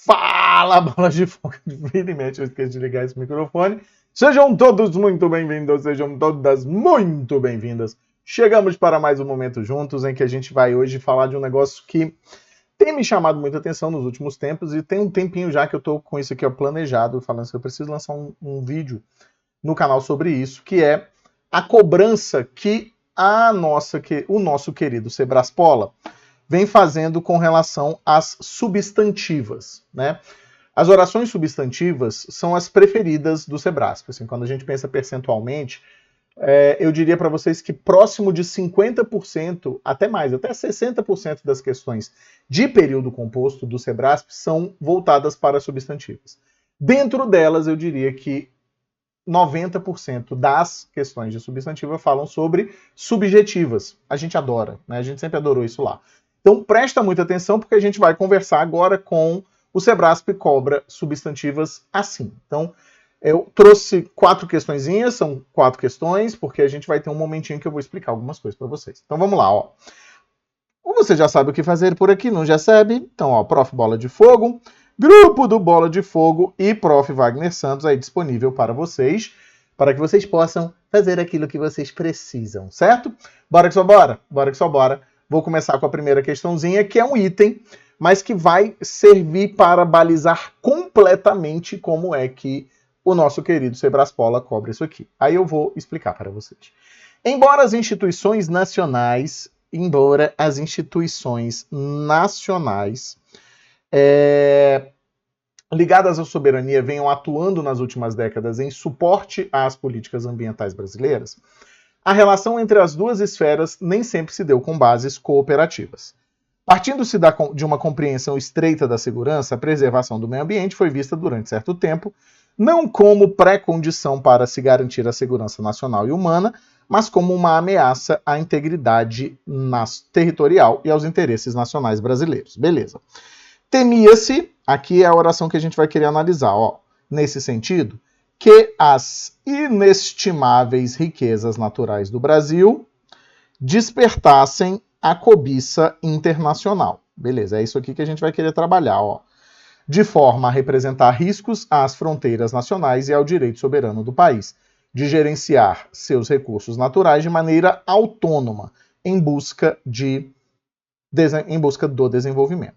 Fala, bola de fogo, vira e mexe, eu esqueci de ligar esse microfone. Sejam todos muito bem-vindos, sejam todas muito bem-vindas. Chegamos para mais um momento juntos em que a gente vai hoje falar de um negócio que tem me chamado muita atenção nos últimos tempos e tem um tempinho já que eu tô com isso aqui planejado, falando que eu preciso lançar um vídeo no canal sobre isso, que é a cobrança que o nosso querido Sebraspola vem fazendo com relação às substantivas, né? As orações substantivas são as preferidas do Sebrasp. Assim, quando a gente pensa percentualmente, eu diria para vocês que próximo de 50%, até mais, até 60% das questões de período composto do Sebrasp são voltadas para substantivas. Dentro delas, eu diria que 90% das questões de substantiva falam sobre subjetivas. A gente adora, né? A gente sempre adorou isso lá. Então presta muita atenção porque a gente vai conversar agora com o Sebrasp Cobra substantivas assim. Então eu trouxe 4 questõezinhas, são 4 questões, porque a gente vai ter um momentinho que eu vou explicar algumas coisas para vocês. Então vamos lá, ó. Ou você já sabe o que fazer por aqui, não já sabe? Então, ó, Prof. Bola de Fogo, grupo do Bola de Fogo e Prof. Wagner Santos aí disponível para vocês, para que vocês possam fazer aquilo que vocês precisam, certo? Bora que só bora? Bora que só bora. Vou começar com a primeira questãozinha, que é um item, mas que vai servir para balizar completamente como é que o nosso querido Sebraspola cobra isso aqui. Aí eu vou explicar para vocês. Embora as instituições nacionais ligadas à soberania venham atuando nas últimas décadas em suporte às políticas ambientais brasileiras, a relação entre as duas esferas nem sempre se deu com bases cooperativas. Partindo-se de uma compreensão estreita da segurança, a preservação do meio ambiente foi vista durante certo tempo não como pré-condição para se garantir a segurança nacional e humana, mas como uma ameaça à integridade territorial e aos interesses nacionais brasileiros. Beleza. Temia-se, aqui é a oração que a gente vai querer analisar, ó, nesse sentido, que as inestimáveis riquezas naturais do Brasil despertassem a cobiça internacional. Beleza, é isso aqui que a gente vai querer trabalhar, ó. De forma a representar riscos às fronteiras nacionais e ao direito soberano do país, de gerenciar seus recursos naturais de maneira autônoma, em busca do desenvolvimento.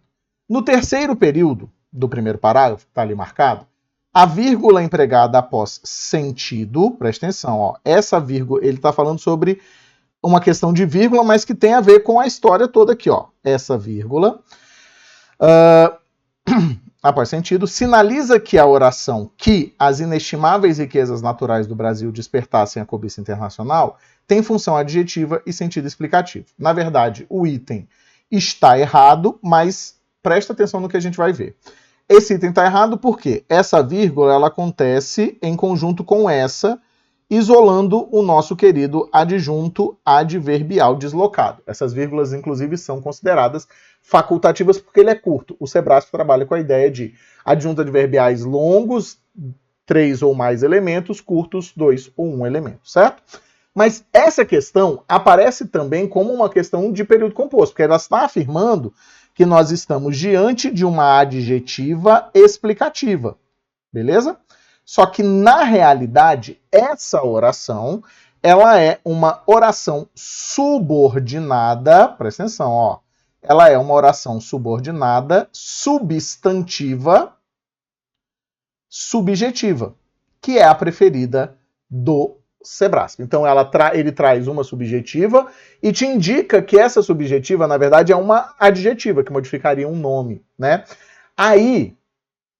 No terceiro período do primeiro parágrafo, está ali marcado, a vírgula empregada após sentido, presta atenção, ó, essa vírgula, ele está falando sobre uma questão de vírgula, mas que tem a ver com a história toda aqui, ó. Essa vírgula, após sentido, sinaliza que a oração que as inestimáveis riquezas naturais do Brasil despertassem a cobiça internacional tem função adjetiva e sentido explicativo. Na verdade, o item está errado, mas presta atenção no que a gente vai ver. Esse item está errado porque essa vírgula ela acontece em conjunto com essa, isolando o nosso querido adjunto adverbial deslocado. Essas vírgulas, inclusive, são consideradas facultativas porque ele é curto. O Sebrasp trabalha com a ideia de adjuntos adverbiais longos, 3 ou mais elementos, curtos, 2 ou 1 elemento, certo? Mas essa questão aparece também como uma questão de período composto, porque ela está afirmando que nós estamos diante de uma adjetiva explicativa, beleza? Só que, na realidade, essa oração, ela é uma oração subordinada, presta atenção, ó, ela é uma oração subordinada, substantiva, subjetiva, que é a preferida do Sebrasp. Então, ele traz uma subjetiva e te indica que essa subjetiva, na verdade, é uma adjetiva, que modificaria um nome, né? Aí,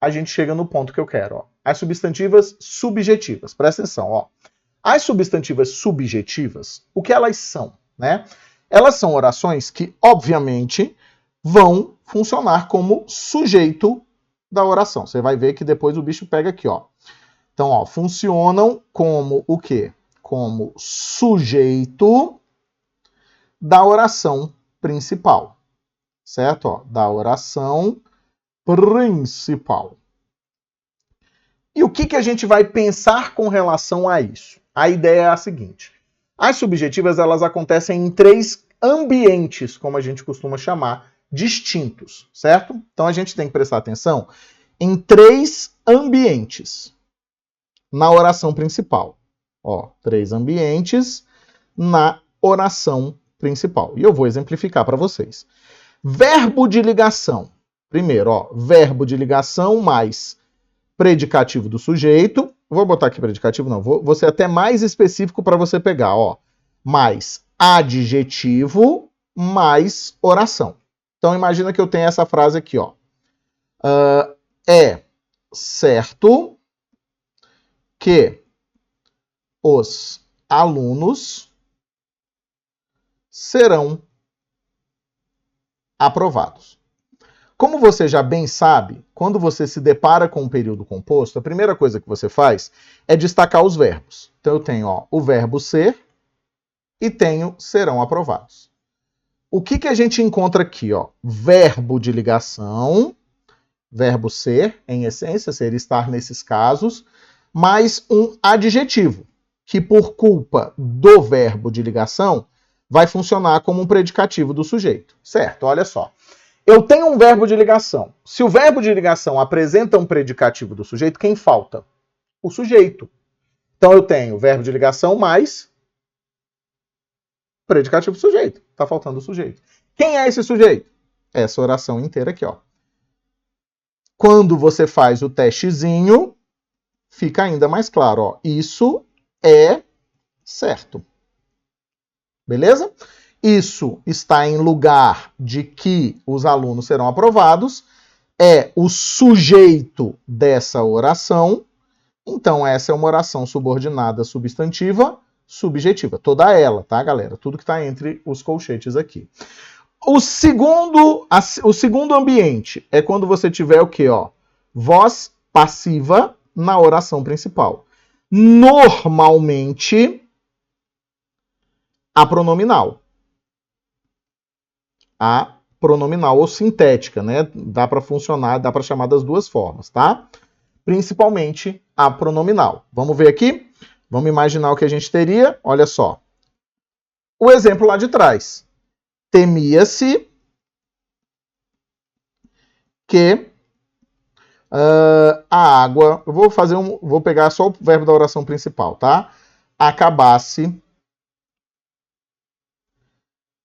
a gente chega no ponto que eu quero, ó. As substantivas subjetivas. Presta atenção, ó. As substantivas subjetivas, o que elas são, né? Elas são orações que, obviamente, vão funcionar como sujeito da oração. Você vai ver que depois o bicho pega aqui, ó. Então, ó, funcionam como o quê? Como sujeito da oração principal. Certo? Ó, da oração principal. E o que a gente vai pensar com relação a isso? A ideia é a seguinte. As subjetivas, elas acontecem em 3 ambientes, como a gente costuma chamar, distintos, certo? Então a gente tem que prestar atenção em 3 ambientes na oração principal. Ó, 3 ambientes na oração principal. E eu vou exemplificar para vocês. Verbo de ligação. Primeiro, ó, verbo de ligação mais predicativo do sujeito. Vou botar aqui predicativo, não. Vou ser até mais específico para você pegar, ó. Mais adjetivo mais oração. Então, imagina que eu tenho essa frase aqui, ó. É certo que os alunos serão aprovados. Como você já bem sabe, quando você se depara com um período composto, a primeira coisa que você faz é destacar os verbos. Então eu tenho, ó, o verbo ser e tenho serão aprovados. O que a gente encontra aqui, ó? Verbo de ligação, verbo ser, em essência, ser e estar nesses casos, mais um adjetivo, que por culpa do verbo de ligação vai funcionar como um predicativo do sujeito. Certo? Olha só. Eu tenho um verbo de ligação. Se o verbo de ligação apresenta um predicativo do sujeito, quem falta? O sujeito. Então eu tenho verbo de ligação mais predicativo do sujeito. Está faltando o sujeito. Quem é esse sujeito? Essa oração inteira aqui, ó. Quando você faz o testezinho, fica ainda mais claro, ó. Isso é certo. Beleza? Isso está em lugar de que os alunos serão aprovados. É o sujeito dessa oração. Então, essa é uma oração subordinada substantiva subjetiva. Toda ela, tá, galera? Tudo que está entre os colchetes aqui. O segundo ambiente é quando você tiver o quê, ó? Voz passiva na oração principal. Normalmente, a pronominal. A pronominal ou sintética, né? Dá para funcionar, dá para chamar das duas formas, tá? Principalmente a pronominal. Vamos ver aqui? Vamos imaginar o que a gente teria. Olha só. O exemplo lá de trás. Temia-se que a água... Eu vou pegar só o verbo da oração principal, tá? Acabasse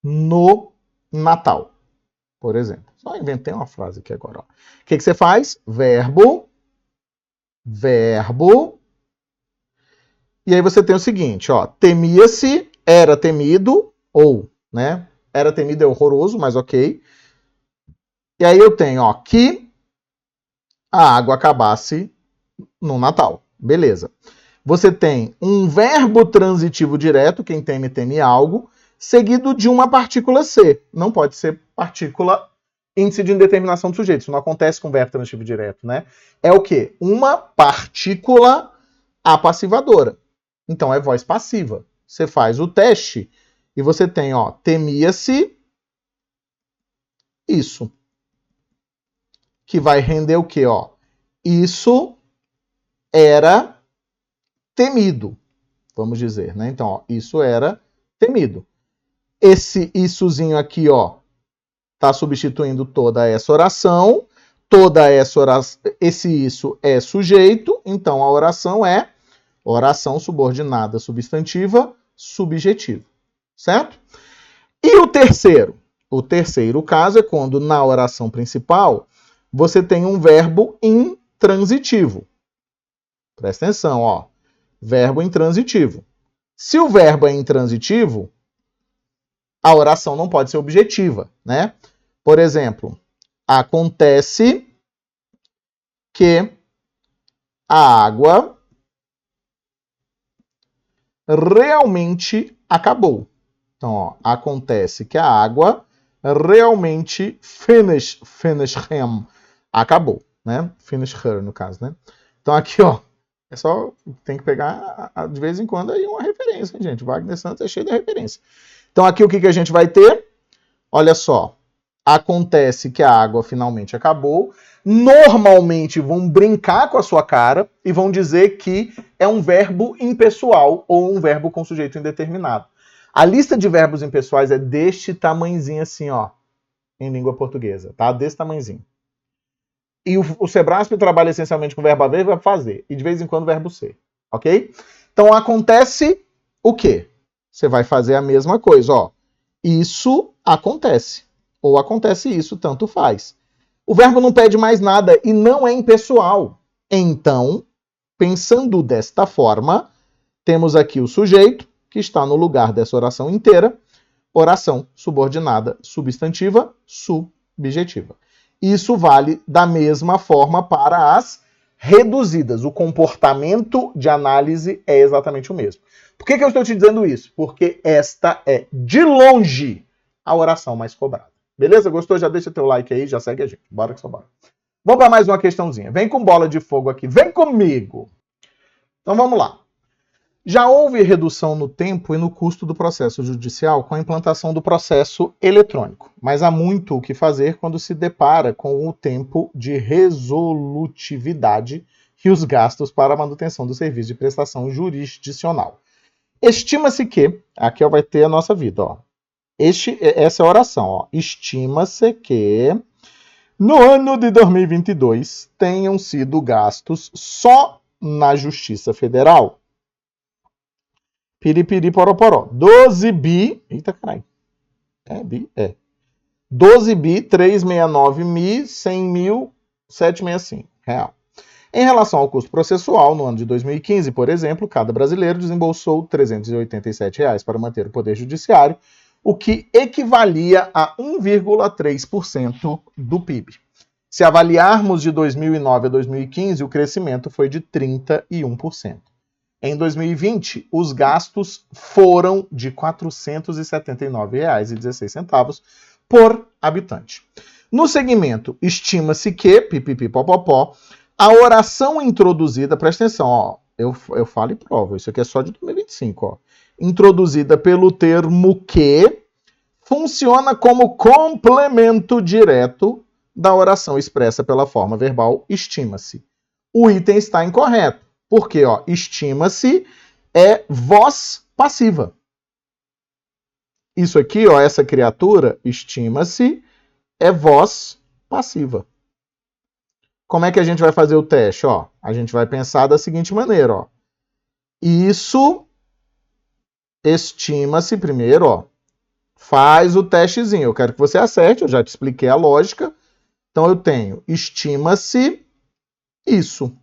no Natal, por exemplo. Só inventei uma frase aqui agora. Ó. O que você faz? Verbo. E aí você tem o seguinte, ó. Temia-se, era temido, ou, né? Era temido é horroroso, mas ok. E aí eu tenho, ó, que a água acabasse no Natal. Beleza. Você tem um verbo transitivo direto, quem teme, teme algo, seguido de uma partícula ser. Não pode ser partícula índice de indeterminação do sujeito. Isso não acontece com verbo transitivo direto, né? É o quê? Uma partícula apassivadora. Então é voz passiva. Você faz o teste e você tem, ó, temia-se isso. Que vai render o quê, ó? Isso era temido, vamos dizer, né? Então, ó, isso era temido. Esse issozinho aqui, ó, tá substituindo toda essa oração. Esse isso é sujeito, então a oração é oração subordinada substantiva subjetiva, certo? E o terceiro? O terceiro caso é quando na oração principal você tem um verbo intransitivo. Presta atenção, ó. Verbo intransitivo. Se o verbo é intransitivo, a oração não pode ser objetiva, né? Por exemplo, acontece que a água realmente acabou. Então, ó, acontece que a água realmente acabou, né? Finish her, no caso, né? Então aqui, ó, é só, tem que pegar de vez em quando aí uma referência, hein, gente? Wagner Santos é cheio de referência. Então aqui o que a gente vai ter? Olha só, acontece que a água finalmente acabou. Normalmente vão brincar com a sua cara e vão dizer que é um verbo impessoal ou um verbo com sujeito indeterminado. A lista de verbos impessoais é deste tamanhozinho assim, ó, em língua portuguesa, tá? Desse tamanhozinho. E o Sebrasp trabalha essencialmente com verbo haver e verbo fazer. E de vez em quando verbo ser. Ok? Então acontece o quê? Você vai fazer a mesma coisa, ó. Isso acontece. Ou acontece isso, tanto faz. O verbo não pede mais nada e não é impessoal. Então, pensando desta forma, temos aqui o sujeito, que está no lugar dessa oração inteira. Oração subordinada substantiva, subjetiva. Isso vale da mesma forma para as reduzidas. O comportamento de análise é exatamente o mesmo. Por que eu estou te dizendo isso? Porque esta é, de longe, a oração mais cobrada. Beleza? Gostou? Já deixa teu like aí, já segue a gente. Bora que só bora. Vamos para mais uma questãozinha. Vem com bola de fogo aqui. Vem comigo! Então vamos lá. Já houve redução no tempo e no custo do processo judicial com a implantação do processo eletrônico, mas há muito o que fazer quando se depara com o tempo de resolutividade e os gastos para a manutenção do serviço de prestação jurisdicional. Estima-se que, aqui vai ter a nossa vida, ó. Essa é a oração, ó. Estima-se que no ano de 2022 tenham sido gastos só na Justiça Federal piripiri poroporó. 12 bi. Eita, caralho. É bi? É. 12 bi, 369 mil, 100 mil, 765 real. Em relação ao custo processual, no ano de 2015, por exemplo, cada brasileiro desembolsou R$ 387 reais para manter o Poder Judiciário, o que equivalia a 1,3% do PIB. Se avaliarmos de 2009 a 2015, o crescimento foi de 31%. Em 2020, os gastos foram de R$ 479,16 por habitante. No segmento, estima-se que, pipipipopopó, a oração introduzida, presta atenção, ó, eu falo e provo, isso aqui é só de 2025, ó, introduzida pelo termo que funciona como complemento direto da oração expressa pela forma verbal estima-se. O item está incorreto. Porque, ó, estima-se é voz passiva. Isso aqui, ó, essa criatura, estima-se, é voz passiva. Como é que a gente vai fazer o teste? Ó, a gente vai pensar da seguinte maneira, ó. Isso, estima-se primeiro, ó. Faz o testezinho. Eu quero que você acerte, eu já te expliquei a lógica. Então eu tenho estima-se isso.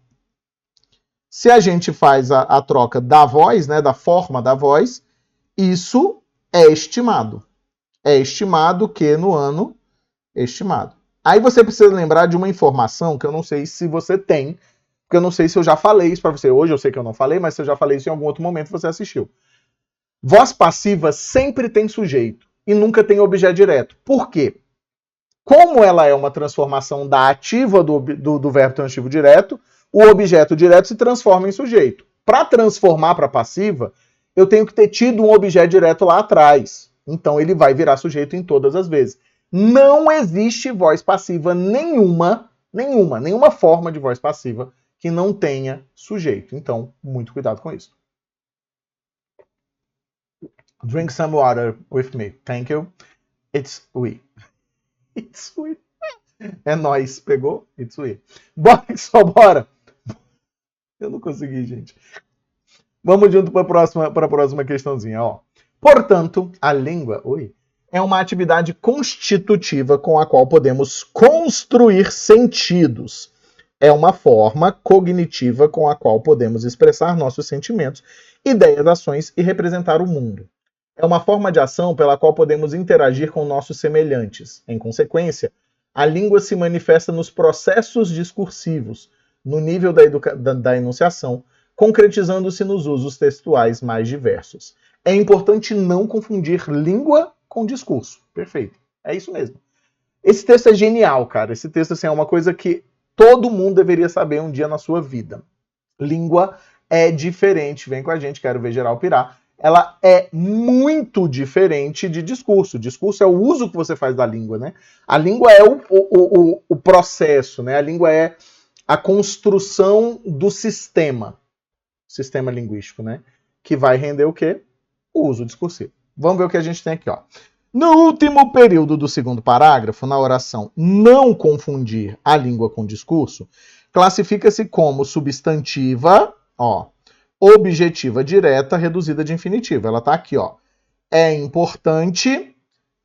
Se a gente faz a troca da voz, né, da forma da voz, isso é estimado. É estimado que no ano estimado. Aí você precisa lembrar de uma informação que eu não sei se você tem, porque eu não sei se eu já falei isso para você. Hoje eu sei que eu não falei, mas se eu já falei isso em algum outro momento você assistiu. Voz passiva sempre tem sujeito e nunca tem objeto direto. Por quê? Como ela é uma transformação da ativa do verbo transitivo direto, o objeto direto se transforma em sujeito. Para transformar para passiva, eu tenho que ter tido um objeto direto lá atrás. Então ele vai virar sujeito em todas as vezes. Não existe voz passiva nenhuma forma de voz passiva que não tenha sujeito. Então, muito cuidado com isso. Drink some water with me. Thank you. It's we. It's we. É nóis. Pegou? It's we. Bora que só bora. Eu não consegui, gente. Vamos junto para a próxima questãozinha. Ó. Portanto, a língua é uma atividade constitutiva com a qual podemos construir sentidos. É uma forma cognitiva com a qual podemos expressar nossos sentimentos, ideias, ações e representar o mundo. É uma forma de ação pela qual podemos interagir com nossos semelhantes. Em consequência, a língua se manifesta nos processos discursivos, no nível da enunciação, concretizando-se nos usos textuais mais diversos. É importante não confundir língua com discurso. Perfeito. É isso mesmo. Esse texto é genial, cara. Esse texto assim, é uma coisa que todo mundo deveria saber um dia na sua vida. Língua é diferente. Vem com a gente, quero ver geral pirar. Ela é muito diferente de discurso. Discurso é o uso que você faz da língua, né? A língua é o processo, né? A língua é a construção do sistema linguístico, né? Que vai render o quê? O uso discursivo. Vamos ver o que a gente tem aqui, ó. No último período do segundo parágrafo, na oração não confundir a língua com discurso, classifica-se como substantiva, ó, objetiva direta reduzida de infinitivo. Ela tá aqui, ó. É importante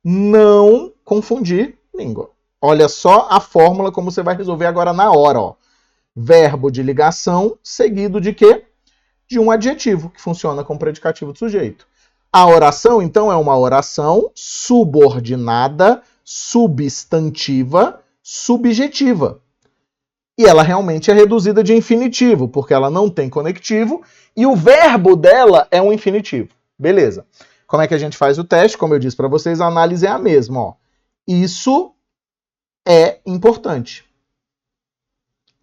não confundir língua. Olha só a fórmula como você vai resolver agora na hora, ó. Verbo de ligação seguido de quê? De um adjetivo, que funciona como predicativo do sujeito. A oração, então, é uma oração subordinada, substantiva, subjetiva. E ela realmente é reduzida de infinitivo, porque ela não tem conectivo, e o verbo dela é um infinitivo. Beleza. Como é que a gente faz o teste? Como eu disse para vocês, a análise é a mesma. Ó. Isso é importante.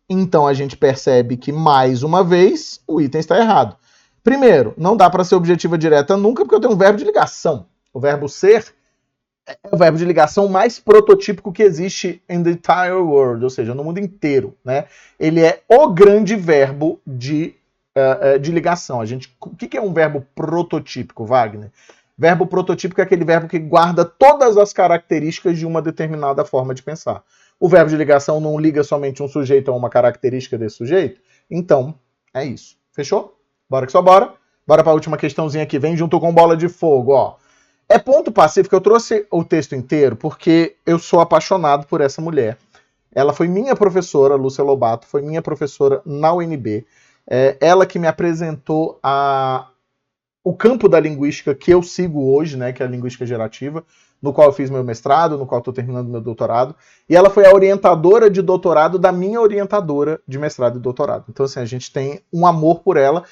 Então a gente percebe que, mais uma vez, o item está errado. Primeiro, não dá para ser objetiva direta nunca, porque eu tenho um verbo de ligação. O verbo ser é o verbo de ligação mais prototípico que existe in the entire world, ou seja, no mundo inteiro, né? Ele é o grande verbo de ligação. O que é um verbo prototípico, Wagner? Verbo prototípico é aquele verbo que guarda todas as características de uma determinada forma de pensar. O verbo de ligação não liga somente um sujeito a uma característica desse sujeito? Então, é isso. Fechou? Bora que só bora. Bora para a última questãozinha que vem junto com bola de fogo, ó. É ponto pacífico, eu trouxe o texto inteiro porque eu sou apaixonado por essa mulher. Ela foi minha professora, Lúcia Lobato, foi minha professora na UNB. Ela que me apresentou o campo da linguística que eu sigo hoje, né, que é a linguística gerativa, no qual eu fiz meu mestrado, no qual estou terminando meu doutorado. E ela foi a orientadora de doutorado da minha orientadora de mestrado e doutorado. Então, assim, a gente tem um amor por ela.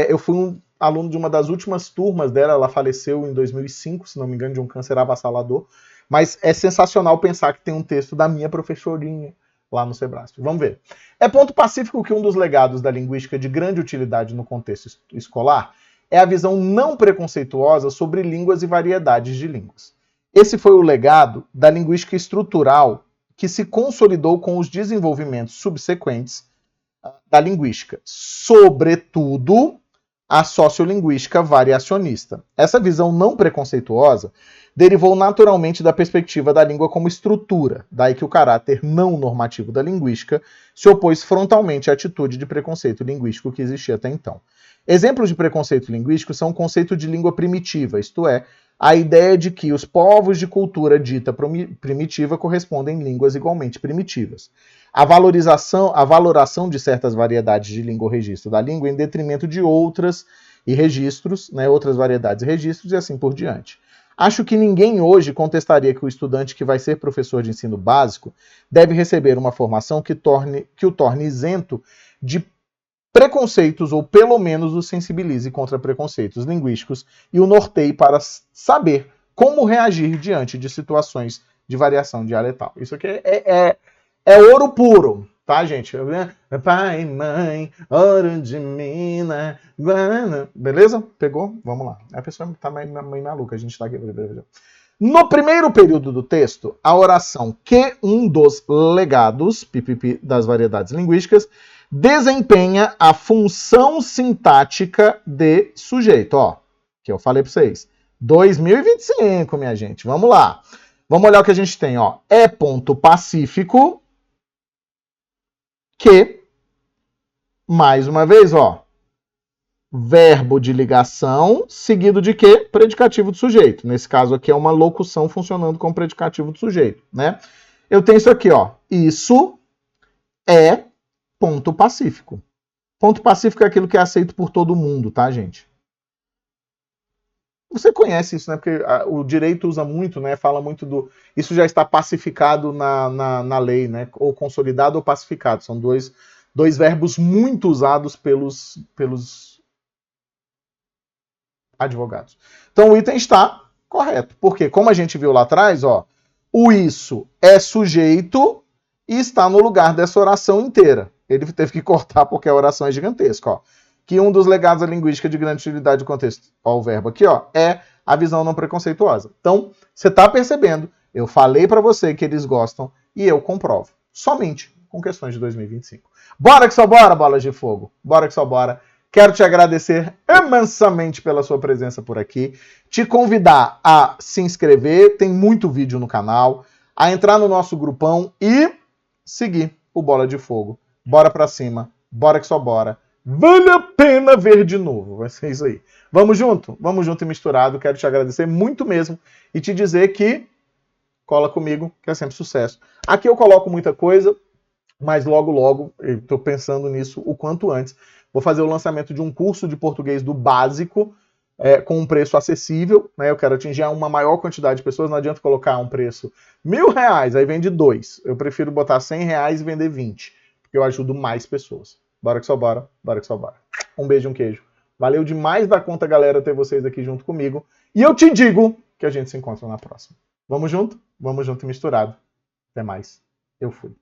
Eu fui um aluno de uma das últimas turmas dela, ela faleceu em 2005, se não me engano, de um câncer avassalador, mas é sensacional pensar que tem um texto da minha professorinha lá no Sebrasp. Vamos ver. É ponto pacífico que um dos legados da linguística de grande utilidade no contexto escolar é a visão não preconceituosa sobre línguas e variedades de línguas. Esse foi o legado da linguística estrutural que se consolidou com os desenvolvimentos subsequentes da linguística, sobretudo a sociolinguística variacionista. Essa visão não preconceituosa derivou naturalmente da perspectiva da língua como estrutura, daí que o caráter não normativo da linguística se opôs frontalmente à atitude de preconceito linguístico que existia até então. Exemplos de preconceito linguístico são o conceito de língua primitiva, isto é, a ideia de que os povos de cultura dita primitiva correspondem línguas igualmente primitivas. A valoração de certas variedades de língua ou registro da língua em detrimento de outras e registros, né, outras variedades e registros e assim por diante. Acho que ninguém hoje contestaria que o estudante que vai ser professor de ensino básico deve receber uma formação que o torne isento de preconceitos, ou pelo menos o sensibilize contra preconceitos linguísticos e o norteie para saber como reagir diante de situações de variação dialetal. Isso aqui é ouro puro, tá, gente? Pai, mãe, ouro de mina, guarana. Beleza? Pegou? Vamos lá. A pessoa tá meio maluca, a gente tá aqui. No primeiro período do texto, a oração que um dos legados, pipipi, das variedades linguísticas, desempenha a função sintática de sujeito. Ó, que eu falei para vocês. 2025, minha gente. Vamos lá. Vamos olhar o que a gente tem, ó. É ponto pacífico que, mais uma vez, ó, verbo de ligação seguido de quê? Predicativo do sujeito. Nesse caso aqui é uma locução funcionando como predicativo do sujeito, né? Eu tenho isso aqui, ó. Isso é ponto pacífico. Ponto pacífico é aquilo que é aceito por todo mundo, tá, gente? Você conhece isso, né? Porque o direito usa muito, né? Fala muito do... Isso já está pacificado na lei, né? Ou consolidado ou pacificado. São dois verbos muito usados pelos advogados. Então o item está correto. Porque, como a gente viu lá atrás, ó, o isso é sujeito e está no lugar dessa oração inteira. Ele teve que cortar porque a oração é gigantesca, ó. Que um dos legados da linguística de grande utilidade do contexto, ó, o verbo aqui, ó, é a visão não preconceituosa. Então, você está percebendo, eu falei para você que eles gostam e eu comprovo. Somente com questões de 2025. Bora que só bora, bolas de fogo. Bora que só bora. Quero te agradecer imensamente pela sua presença por aqui. Te convidar a se inscrever, tem muito vídeo no canal, a entrar no nosso grupão e seguir o Bola de Fogo. Bora pra cima, bora que só bora. Vale a pena ver de novo, vai ser isso aí. Vamos junto e misturado. Quero te agradecer muito mesmo e te dizer que cola comigo, que é sempre sucesso. Aqui eu coloco muita coisa, mas logo, eu estou pensando nisso o quanto antes. Vou fazer o lançamento de um curso de português do básico, com um preço acessível, né? Eu quero atingir uma maior quantidade de pessoas, não adianta colocar um preço R$1.000, aí vende 2. Eu prefiro botar R$100 e vender 20, porque eu ajudo mais pessoas. Bora que só bora, bora que só bora. Um beijo, um queijo. Valeu demais da conta, galera, ter vocês aqui junto comigo. E eu te digo que a gente se encontra na próxima. Vamos junto e misturado. Até mais. Eu fui.